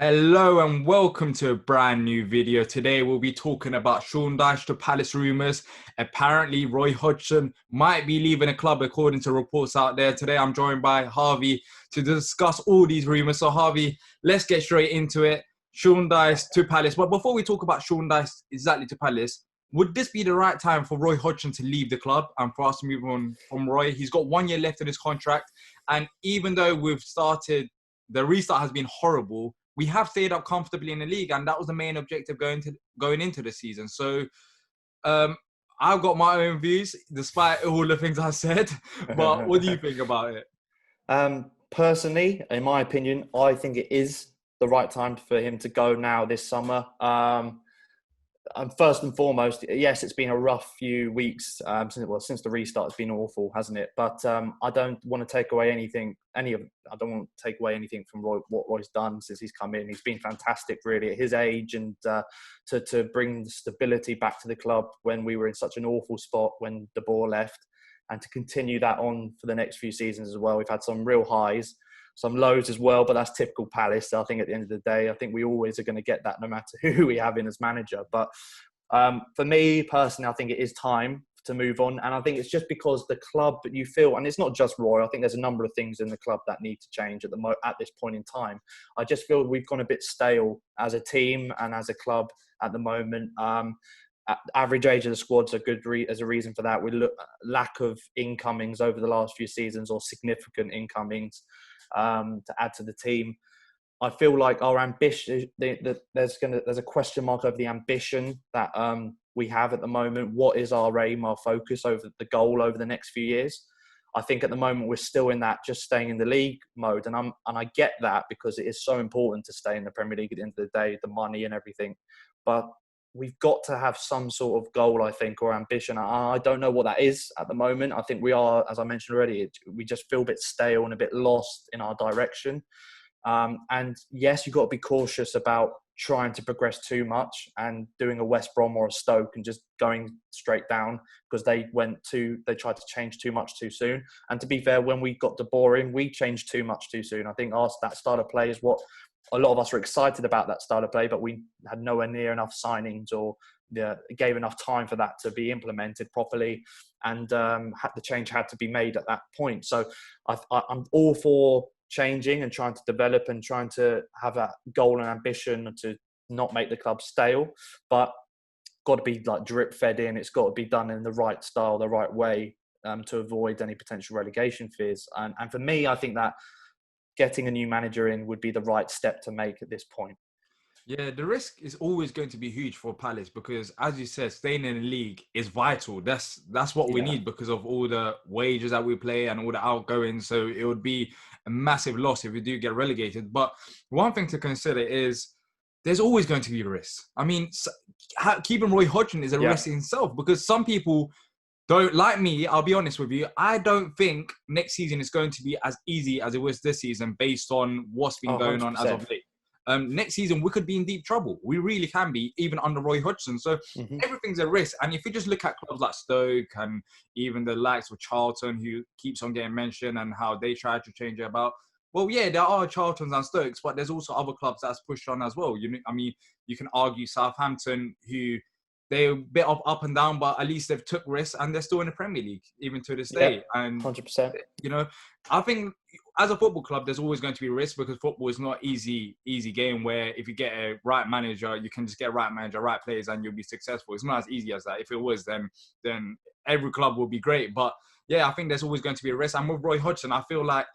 Hello and welcome to a brand new video. Today we'll be talking about Sean Dyche to Palace rumours. Apparently Roy Hodgson might be leaving the club according to reports out there. Today I'm joined by Harvey to discuss all these rumours. So Harvey, let's get straight into it. Sean Dyche to Palace. But before we talk about Sean Dyche exactly to Palace, would this be the right time for Roy Hodgson to leave the club and for us to move on from Roy? He's got 1 year left in his contract. And even though the restart has been horrible, we have stayed up comfortably in the league, and that was the main objective going into the season. So I've got my own views, despite all the things I said. But what do you think about it? Personally, in my opinion, I think it is the right time for him to go now this summer. And first and foremost, yes, it's been a rough few weeks since the restart. It's been awful, hasn't it? But I don't want to take away anything. I don't want to take away anything from Roy, what Roy's done since he's come in. He's been fantastic, really, at his age, and to bring the stability back to the club when we were in such an awful spot when De Boer left, and to continue that on for the next few seasons as well. We've had some real highs, some lows as well, but that's typical Palace. So I think at the end of the day, I think we always are going to get that no matter who we have in as manager. But for me personally, I think it is time to move on. And I think it's just because the club that you feel, and it's not just Roy, I think there's a number of things in the club that need to change at this point in time. I just feel we've gone a bit stale as a team and as a club at the moment. Average age of the squad's as a reason for that. We look lack of incomings over the last few seasons, or significant incomings to add to the team. I feel like our ambition, there's a question mark over the ambition that we have at the moment. What is our aim, our focus, over the goal over the next few years? I think at the moment we're still in that just staying in the league mode, and I get that because it is so important to stay in the Premier League at the end of the day, the money and everything. But we've got to have some sort of goal, I think, or ambition. I don't know what that is at the moment. I think we are, as I mentioned already, we just feel a bit stale and a bit lost in our direction. And yes, you've got to be cautious about trying to progress too much and doing a West Brom or a Stoke and just going straight down, because they tried to change too much too soon. And to be fair, when we got De Boer in, we changed too much too soon. I think that style of play is what a lot of us were excited about, that style of play, but we had nowhere near enough signings or gave enough time for that to be implemented properly, and the change had to be made at that point. So I'm all for changing and trying to develop and trying to have that goal and ambition to not make the club stale, but got to be like drip fed in. It's got to be done in the right style, the right way, to avoid any potential relegation fears. And for me, I think that getting a new manager in would be the right step to make at this point. Yeah, the risk is always going to be huge for Palace because, as you said, staying in the league is vital. That's what we need because of all the wages that we play and all the outgoings. So it would be a massive loss if we do get relegated. But one thing to consider is there's always going to be risks. I mean, keeping Roy Hodgson is a risk in itself, because some people don't, like me, I'll be honest with you, I don't think next season is going to be as easy as it was this season based on what's been going 100%. on as of late. Next season, we could be in deep trouble. We really can be, even under Roy Hodgson. So everything's a risk. And if you just look at clubs like Stoke and even the likes of Charlton, who keeps on getting mentioned and how they try to change it about, well, yeah, there are Charltons and Stokes, but there's also other clubs that's pushed on as well. I mean, you can argue Southampton, who they're a bit of up and down, but at least they've took risks and they're still in the Premier League, even to this day. And 100%. I think as a football club, there's always going to be risk, because football is not easy game where if you get a right manager, you can just get a right manager, right players, and you'll be successful. It's not as easy as that. If it was, then every club will be great. But yeah, I think there's always going to be a risk. And with Roy Hodgson, I feel like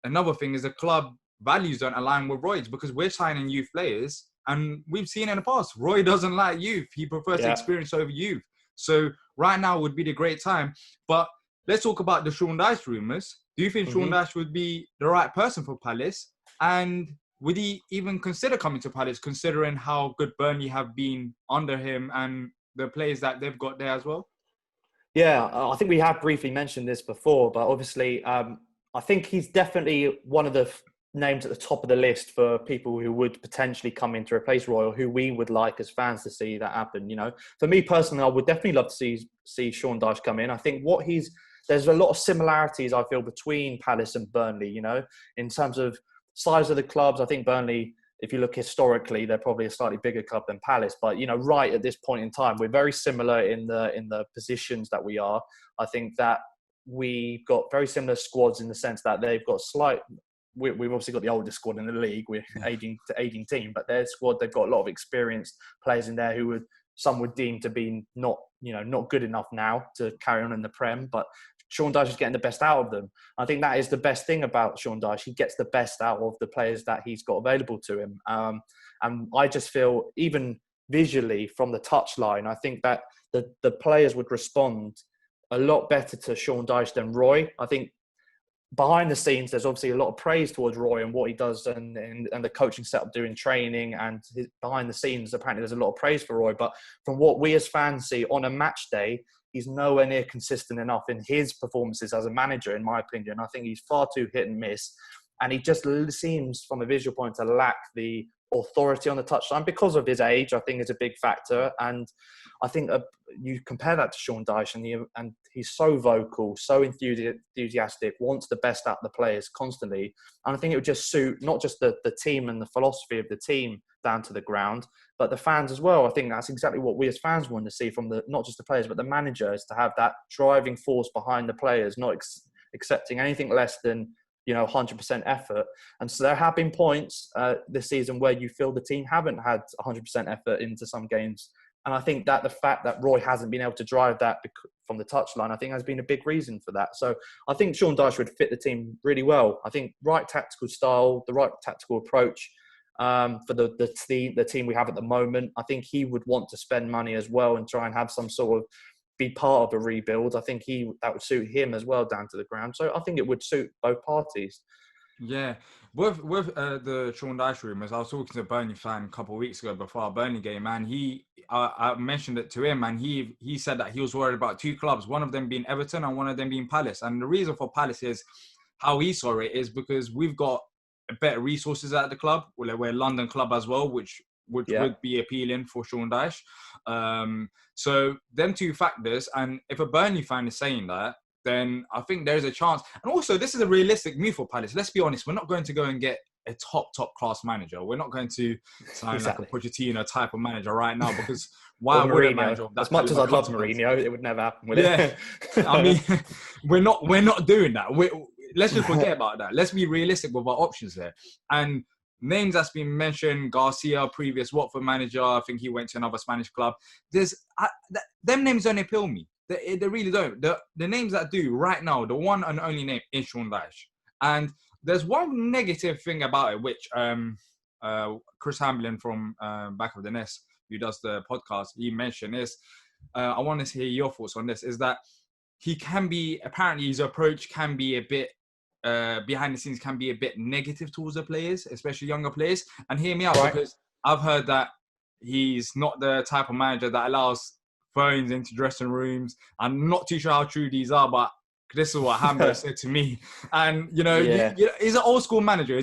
another thing is the club values don't align with Roy's, because we're signing youth players. And we've seen in the past, Roy doesn't like youth. He prefers experience over youth. So right now would be the great time. But let's talk about the Sean Dyche rumours. Do you think Sean Dyche would be the right person for Palace? And would he even consider coming to Palace, considering how good Burnley have been under him and the players that they've got there as well? Yeah, I think we have briefly mentioned this before, but obviously I think he's definitely one of the names at the top of the list for people who would potentially come in to replace Roy, or who we would like as fans to see that happen. For me personally, I would definitely love to see Sean Dyche come in. I think there's a lot of similarities, I feel, between Palace and Burnley, in terms of size of the clubs. I think Burnley if you look historically, they're probably a slightly bigger club than Palace. But, you know, right at this point in time, we're very similar in the positions that we are. I think that we've got very similar squads in the sense that they've got we've obviously got the oldest squad in the league. We're aging team, but their squad, they've got a lot of experienced players in there who some would deem to be not good enough now to carry on in the Prem. But Sean Dyche is getting the best out of them. I think that is the best thing about Sean Dyche. He gets the best out of the players that he's got available to him. And I just feel, even visually from the touchline, I think that the players would respond a lot better to Sean Dyche than Roy. I think behind the scenes, there's obviously a lot of praise towards Roy and what he does and the coaching setup, doing training, and behind the scenes, apparently there's a lot of praise for Roy. But from what we as fans see on a match day, he's nowhere near consistent enough in his performances as a manager, in my opinion. I think he's far too hit and miss. And he just seems, from a visual point, to lack the authority on the touchline because of his age. I think is a big factor. And I think you compare that to Sean Dyche, and he's so vocal, so enthusiastic, wants the best out of the players constantly. And I think it would just suit not just the team and the philosophy of the team down to the ground, but the fans as well. I think that's exactly what we as fans want to see from not just the players, but the manager, is to have that driving force behind the players, not accepting anything less than 100% effort. And so there have been points this season where you feel the team haven't had 100% effort into some games. And I think that the fact that Roy hasn't been able to drive that from the touchline, I think has been a big reason for that. So I think Sean Dyche would fit the team really well. I think right tactical style, the right tactical approach for the team we have at the moment. I think he would want to spend money as well and try and have some sort of be part of a rebuild. I think that would suit him as well down to the ground. So I think it would suit both parties. Yeah, with the Sean Dyche rumours, I was talking to a Burnley fan a couple of weeks ago before our Burnley game, and I mentioned it to him, and he said that he was worried about two clubs, one of them being Everton and one of them being Palace. And the reason for Palace is how he saw it is because we've got better resources at the club. We're a London club as well, which would be appealing for Sean Dyche. So them two factors, and if a Burnley fan is saying that, then I think there's a chance. And also, this is a realistic move for Palace. Let's be honest, we're not going to go and get a top class manager. We're not going to sign like a Pochettino type of manager right now, because why would a manager of that? As much as I'd love Mourinho, it would never happen, would it? I mean, we're not doing that. Let's just forget about that. Let's be realistic with our options there. And names that's been mentioned, Garcia, previous Watford manager, I think he went to another Spanish club. Them names don't appeal me. They really don't. The names that do right now, the one and only name is Sean Dyche. And there's one negative thing about it, which Chris Hamlin from Back of the Nest, who does the podcast, he mentioned is, I want to hear your thoughts on this, is that apparently his approach can be a bit, behind the scenes can be a bit negative towards the players, especially younger players. And hear me out, because I've heard that he's not the type of manager that allows phones into dressing rooms. I'm not too sure how true these are, but this is what Hambo said to me. And, he's an old school manager.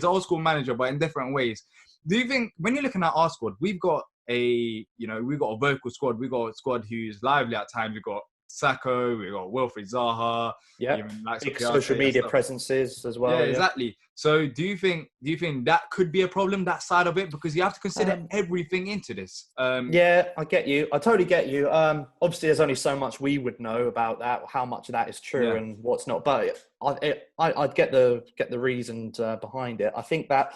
But in different ways. Do you think, when you're looking at our squad, we've got a vocal squad. We've got a squad who's lively at times. We've got Sacco, we've got Wilfried Zaha. Big social media presences as well. Yeah, exactly. So do you think that could be a problem, that side of it? Because you have to consider everything into this. Yeah, I get you. I totally get you. Obviously, there's only so much we would know about that, how much of that is true and what's not. But I'd get the reasons behind it. I think that,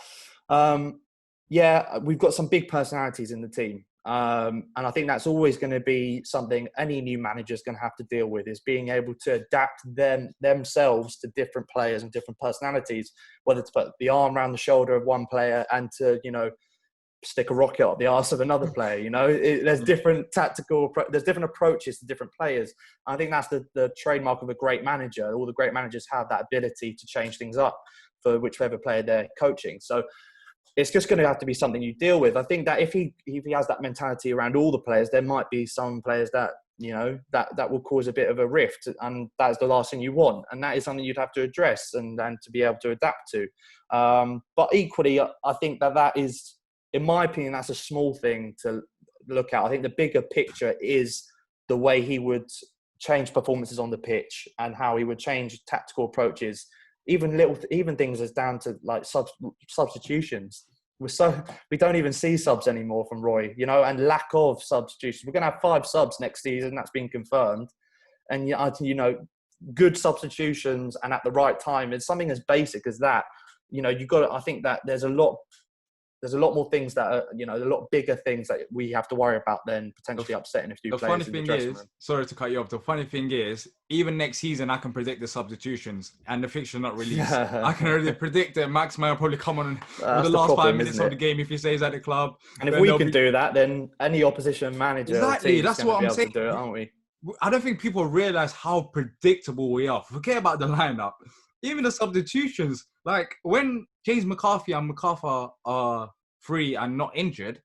we've got some big personalities in the team. And I think that's always going to be something any new manager is going to have to deal with, is being able to adapt themselves to different players and different personalities, whether to put the arm around the shoulder of one player and to, stick a rocket up the arse of another player. There's different there's different approaches to different players. And I think that's the trademark of a great manager. All the great managers have that ability to change things up for whichever player they're coaching. So it's just going to have to be something you deal with. I think that if he has that mentality around all the players, there might be some players that, that will cause a bit of a rift, and that is the last thing you want. And that is something you'd have to address and to be able to adapt to. But equally, I think that is, in my opinion, that's a small thing to look at. I think the bigger picture is the way he would change performances on the pitch and how he would change tactical approaches. Even things as down to like substitutions. we don't even see subs anymore from Roy, and lack of substitutions. We're going to have 5 subs next season. That's been confirmed. And, good substitutions and at the right time is something as basic as that. I think that there's a lot more things that are, a lot bigger things that we have to worry about than potentially upsetting a few players in the dressing room. Sorry to cut you off. The funny thing is, even next season, I can predict the substitutions and the fixture not released. I can already predict that Max may probably come on with the last 5 minutes of the game if he stays at the club. And if we can do that, then any opposition manager exactly, that's what I'm saying. To do it, aren't we? I don't think people realize how predictable we are. Forget about the lineup. Even the substitutions, like when James McCarthy and MacArthur are free and not injured,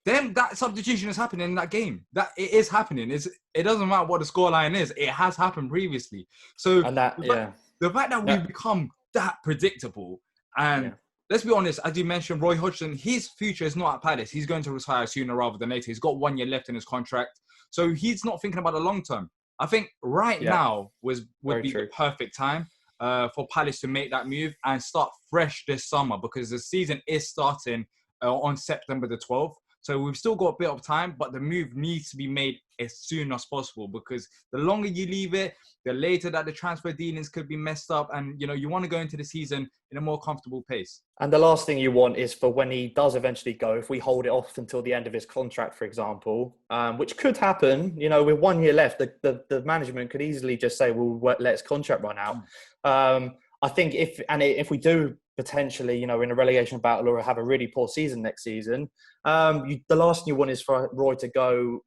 then that substitution is happening in that game. That it is happening. It doesn't matter what the scoreline is. It has happened previously. So the fact that we've become that predictable, and let's be honest, as you mentioned, Roy Hodgson, his future is not at Palace. He's going to retire sooner rather than later. He's got 1 year left in his contract. So he's not thinking about the long term. I think right now would be the perfect time for Palace to make that move and start fresh this summer, because the season is starting on September the 12th. So we've still got a bit of time, but the move needs to be made as soon as possible, because the longer you leave it, the later that the transfer dealings could be messed up, and you want to go into the season in a more comfortable pace. And the last thing you want is for when he does eventually go, if we hold it off until the end of his contract, for example, which could happen, with 1 year left, the management could easily just say, well, let his contract run out. I think if we do potentially, in a relegation battle or have a really poor season next season, the last thing you want is for Roy to go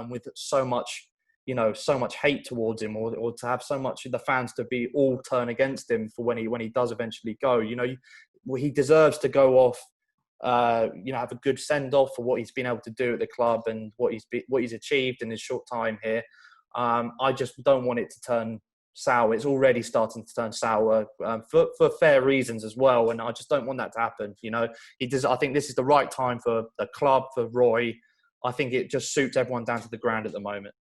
with so much hate towards him, or to have so much of the fans to be all turn against him for when he does eventually go. He deserves to go off, have a good send off for what he's been able to do at the club and what he's achieved in his short time here. I just don't want it to turn sour. It's already starting to turn sour for fair reasons as well, and I just don't want that to happen. I think this is the right time for the club, for Roy. I think it just suits everyone down to the ground at the moment.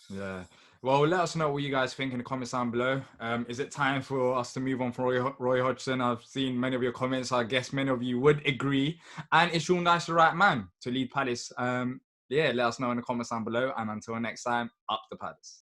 Yeah. Well, let us know what you guys think in the comments down below. Is it time for us to move on from Roy Hodgson? I've seen many of your comments. I guess many of you would agree. And is Sean Dyche the right man to lead Palace? Let us know in the comments down below. And until next time, up the Palace.